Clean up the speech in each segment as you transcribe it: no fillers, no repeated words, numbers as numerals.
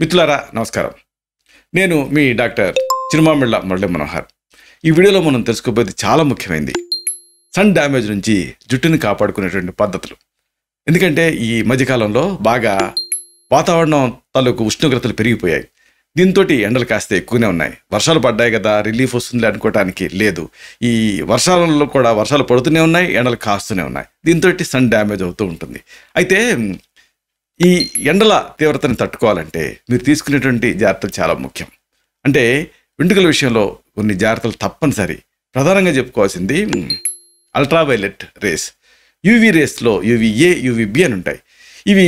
మిత్రులారా నమస్కారం. నేను మీ డాక్టర్ చిరుమామిళ్ళ మురళీ మనోహర్. ఈ వీడియోలో మనం తెలుసుకోబోయేది చాలా ముఖ్యమైనది. సన్ డ్యామేజ్ నుంచి జుట్టుని కాపాడుకునేటువంటి పద్ధతులు. ఎందుకంటే ఈ మధ్యకాలంలో బాగా వాతావరణం తాలూకు ఉష్ణోగ్రతలు పెరిగిపోయాయి. దీంతో ఎండలు కాస్త ఎక్కువనే ఉన్నాయి. వర్షాలు పడ్డాయి కదా, రిలీఫ్ వస్తుంది అనుకోవటానికి లేదు. ఈ వర్షాలలో కూడా వర్షాలు పడుతూనే ఉన్నాయి, ఎండలు కాస్తూనే ఉన్నాయి. దీంతో సన్ డ్యామేజ్ అవుతూ ఉంటుంది. అయితే ఈ ఎండల తీవ్రతను తట్టుకోవాలంటే మీరు తీసుకునేటువంటి జాగ్రత్తలు చాలా ముఖ్యం. అంటే వెంట్రుకల విషయంలో కొన్ని జాగ్రత్తలు తప్పనిసరి. ప్రధానంగా చెప్పుకోవాల్సింది అల్ట్రావైలెట్ రేస్. యూవీ రేస్లో యూవీఏ, యూవీబీ అని ఉంటాయి. ఇవి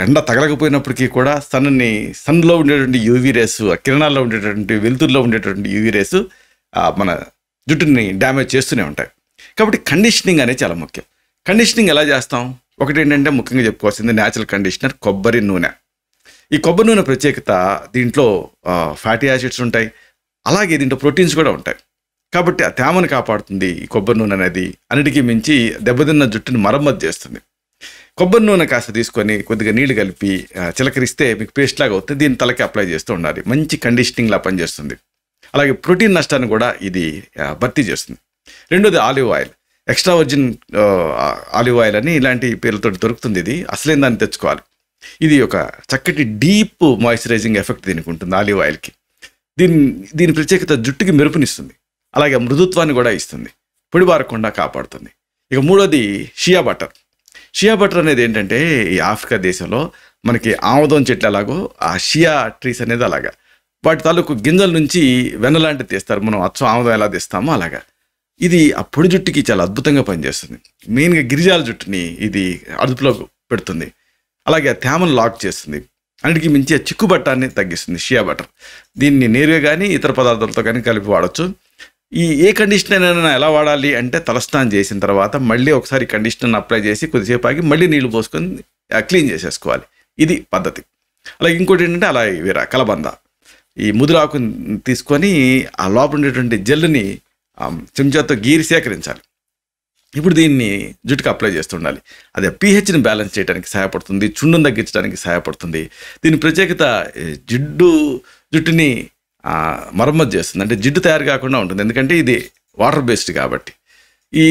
ఎండ తగలకపోయినప్పటికీ కూడా సన్లో ఉండేటువంటి యూవీ రేసు, కిరణాల్లో ఉండేటువంటి వెలుతురులో ఉండేటువంటి యూవీ రేసు మన జుట్టుని డ్యామేజ్ చేస్తూనే ఉంటాయి. కాబట్టి కండిషనింగ్ అనేది చాలా ముఖ్యం. కండిషనింగ్ ఎలా చేస్తాం? ఒకటి ఏంటంటే ముఖ్యంగా చెప్పుకోవాల్సింది న్యాచురల్ కండిషనర్ కొబ్బరి నూనె. ఈ కొబ్బరి నూనె ప్రత్యేకత, దీంట్లో ఫ్యాటీ యాసిడ్స్ ఉంటాయి, అలాగే దీంట్లో ప్రోటీన్స్ కూడా ఉంటాయి. కాబట్టి ఆ తేమను కాపాడుతుంది ఈ కొబ్బరి నూనె అనేది. అన్నిటికీ మించి దెబ్బతిన్న జుట్టుని మరమ్మతు చేస్తుంది. కొబ్బరి నూనె కాస్త తీసుకొని కొద్దిగా నీళ్లు కలిపి చిలకరిస్తే మీకు పేస్ట్ లాగా అవుతుంది. దీన్ని తలకి అప్లై చేస్తూ ఉండాలి. మంచి కండిషనింగ్లా పనిచేస్తుంది. అలాగే ప్రోటీన్ నష్టాన్ని కూడా ఇది భర్తీ చేస్తుంది. రెండోది olive oil. Extra virgin olive oil అని ఇలాంటి పేర్లతో దొరుకుతుంది. ఇది అసలైన దాన్ని తెచ్చుకోవాలి. ఇది ఒక చక్కటి డీప్ మాయిశ్చరైజింగ్ ఎఫెక్ట్ దీనికి ఉంటుంది ఆలివ్ ఆయిల్కి. దీని ప్రత్యేకత జుట్టుకి మెరుపునిస్తుంది, అలాగే మృదుత్వాన్ని కూడా ఇస్తుంది, పొడిబారకుండా కాపాడుతుంది. ఇక మూడోది షియా బటర్. షియా బటర్ అనేది ఏంటంటే ఈ ఆఫ్రికా దేశంలో మనకి ఆముదం చెట్లు ఎలాగో ఆ షియా ట్రీస్ అనేది అలాగా వాటి తాలూకు గింజల నుంచి వెన్నలాంటివి తీస్తారు. మనం అచ్చం ఆముదం ఎలా తీస్తామో అలాగా ఇది ఆ పొడి జుట్టుకి చాలా అద్భుతంగా పనిచేస్తుంది. మెయిన్గా గిరిజాల జుట్టుని ఇది అదుపులో పెడుతుంది. అలాగే ఆ తేమను లాక్ చేస్తుంది. అన్నిటికీ మించి ఆ చిక్కుబట్టాన్ని తగ్గిస్తుంది షియా బటర్. దీన్ని నేరుగా కానీ ఇతర పదార్థాలతో కానీ కలిపి వాడచ్చు. ఏ కండిషనర్ అయినా ఎలా వాడాలి అంటే తలస్నానం చేసిన తర్వాత మళ్ళీ ఒకసారి కండిషనర్ని అప్లై చేసి కొద్దిసేపు ఆగి మళ్ళీ నీళ్లు పోసుకొని క్లీన్ చేసేసుకోవాలి. ఇది పద్ధతి. అలాగే ఇంకోటి ఏంటంటే అలా వేరే కలబంద, ఈ ముదురాకుని తీసుకొని ఆ లోపల ఉండేటువంటి జెల్లుని చెంచాతో గీరి సేకరించాలి. ఇప్పుడు దీన్ని జుట్టుకు అప్లై చేస్తుండాలి. అదే పీహెచ్ని బ్యాలెన్స్ చేయడానికి సహాయపడుతుంది, చుండును తగ్గించడానికి సహాయపడుతుంది. దీని ప్రత్యేకత జుట్టుని మరమ్మతు చేస్తుంది. అంటే జిడ్డు తయారు కాకుండా ఉంటుంది. ఎందుకంటే ఇది వాటర్ బేస్డ్ కాబట్టి. ఈ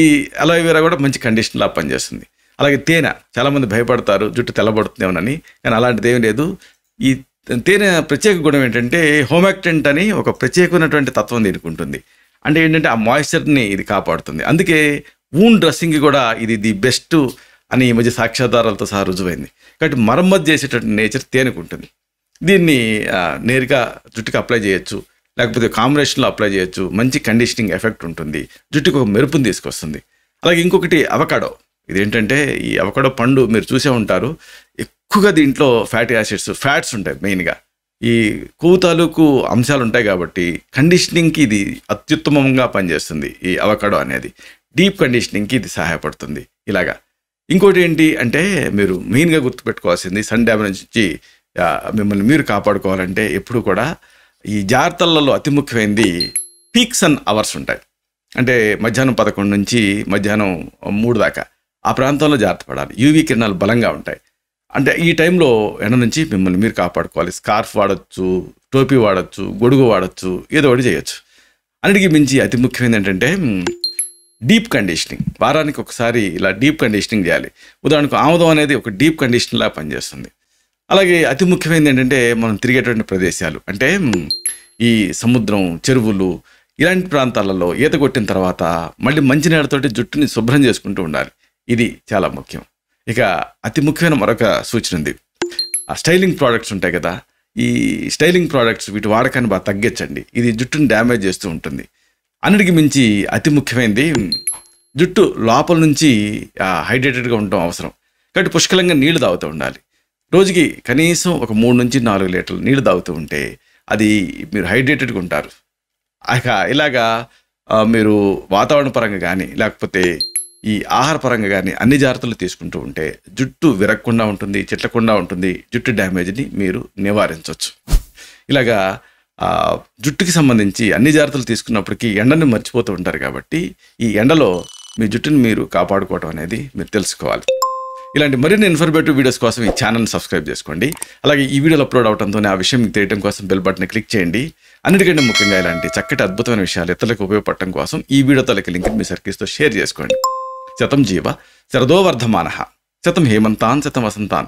అలోవెరా కూడా మంచి కండిషన్లా పనిచేస్తుంది. అలాగే తేనె. చాలామంది భయపడతారు జుట్టు తెల్లబడుతుందేమోనని, కానీ అలాంటిది ఏం లేదు. ఈ తేనె ప్రత్యేక గుణం ఏంటంటే హోమాక్టెంట్ అని ఒక ప్రత్యేకమైనటువంటి తత్వం దీనికి ఉంటుంది. అంటే ఏంటంటే ఆ మాయిశ్చర్ని ఇది కాపాడుతుంది. అందుకే వూండ్ డ్రెస్సింగ్ కూడా ఇది ది బెస్ట్ అని ఈ మధ్య సాక్ష్యాధారాలతో సహా రుజువైంది. కాబట్టి మరమ్మతు చేసేటటువంటి నేచర్ తేనెకు ఉంటుంది. దీన్ని నేరుగా జుట్టుకి అప్లై చేయొచ్చు, లేకపోతే కాంబినేషన్లో అప్లై చేయొచ్చు. మంచి కండిషనింగ్ ఎఫెక్ట్ ఉంటుంది, జుట్టుకు ఒక మెరుపుని తీసుకొస్తుంది. అలాగే ఇంకొకటి అవకాడో. ఇదేంటంటే ఈ అవకాడో పండు మీరు చూసే ఉంటారు. ఎక్కువగా దీంట్లో ఫ్యాటీ యాసిడ్స్, ఫ్యాట్స్ ఉంటాయి. మెయిన్గా ఈ కొవ్వు తాలూకు అంశాలు ఉంటాయి కాబట్టి కండిషనింగ్కి ఇది అత్యుత్తమంగా పనిచేస్తుంది. ఈ అవకాడో అనేది డీప్ కండిషనింగ్కి ఇది సహాయపడుతుంది. ఇలాగా ఇంకోటి ఏంటి అంటే మీరు మెయిన్గా గుర్తుపెట్టుకోవాల్సింది సన్ డ్యామేజ్ నుంచి మిమ్మల్ని మీరు కాపాడుకోవాలంటే ఎప్పుడు కూడా ఈ జాగ్రత్తలలో అతి ముఖ్యమైనది పీక్ సన్ అవర్స్ ఉంటాయి. అంటే మధ్యాహ్నం 11 నుంచి మధ్యాహ్నం 3 దాకా ఆ ప్రాంతంలో జాగ్రత్త పడాలి. యూవీ కిరణాలు బలంగా ఉంటాయి. అంటే ఈ టైంలో ఎండ నుంచి మిమ్మల్ని మీరు కాపాడుకోవాలి. స్కార్ఫ్ వాడచ్చు, టోపీ వాడచ్చు, గొడుగు వాడచ్చు, ఏదో ఒకటి చేయొచ్చు. అన్నిటికీ మించి అతి ముఖ్యమైనది ఏంటంటే డీప్ కండిషనింగ్. వారానికి ఒకసారి ఇలా డీప్ కండిషనింగ్ చేయాలి. ఉదాహరణకు ఆముదం అనేది ఒక డీప్ కండిషనింగ్లా పనిచేస్తుంది. అలాగే అతి ముఖ్యమైనది ఏంటంటే మనం తిరిగేటువంటి ప్రదేశాలు. అంటే ఈ సముద్రం, చెరువులు ఇలాంటి ప్రాంతాలలో ఈత కొట్టిన తర్వాత మళ్ళీ మంచినీళ్ళతోటి జుట్టుని శుభ్రం చేసుకుంటూ ఉండాలి. ఇది చాలా ముఖ్యం. ఇక అతి ముఖ్యమైన మరొక సూచన ఉంది. ఆ స్టైలింగ్ ప్రోడక్ట్స్ ఉంటాయి కదా, ఈ స్టైలింగ్ ప్రోడక్ట్స్ వీటి వాడకాన్ని బాగా తగ్గించండి. ఇది జుట్టుని డ్యామేజ్ చేస్తూ ఉంటుంది. అన్నిటికీ మించి అతి ముఖ్యమైనది జుట్టు లోపల నుంచి హైడ్రేటెడ్గా ఉండటం అవసరం. కాబట్టి పుష్కలంగా నీళ్లు తాగుతూ ఉండాలి. రోజుకి కనీసం ఒక 3 నుంచి 4 లీటర్లు నీళ్లు తాగుతూ ఉంటే అది మీరు హైడ్రేటెడ్గా ఉంటారు. ఇలాగా మీరు వాతావరణ పరంగా కానీ లేకపోతే ఈ ఆహార పరంగా కానీ అన్ని జాగ్రత్తలు తీసుకుంటూ ఉంటే జుట్టు విరగకుండా ఉంటుంది, చిట్లకుండా ఉంటుంది. జుట్టు డ్యామేజ్ని మీరు నివారించవచ్చు. ఇలాగా జుట్టుకి సంబంధించి అన్ని జాగ్రత్తలు తీసుకున్నప్పటికీ ఎండని మర్చిపోతూ ఉంటారు. కాబట్టి ఈ ఎండలో మీ జుట్టుని మీరు కాపాడుకోవడం అనేది మీరు తెలుసుకోవాలి. ఇలాంటి మరిన్ని ఇన్ఫర్మేటివ్ వీడియోస్ కోసం ఈ ఛానల్ని సబ్స్క్రైబ్ చేసుకోండి. అలాగే ఈ వీడియోలో అప్లోడ్ అవడంతోనే ఆ విషయం మీకు తెలియడం కోసం బెల్ బటన్ క్లిక్ చేయండి. అన్నిటికంటే ముఖ్యంగా ఇలాంటి చక్కటి అద్భుతమైన విషయాలు ఇతరులకు ఉపయోగపడటం కోసం ఈ వీడియోతో లింక్ మీ సర్కిల్స్తో షేర్ చేసుకోండి. శతం జీవ శరదో వర్ధమానః, శతం హేమంతాన్ శతం వసంతాన్.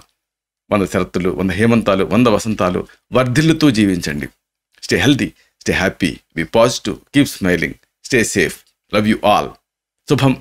100 శరత్తులు, 100 హేమంతాలు, 100 వసంతాలు వర్ధిల్లుతూ జీవించండి. Stay healthy, stay happy, be positive, keep smiling, stay safe. Love you all. శుభం.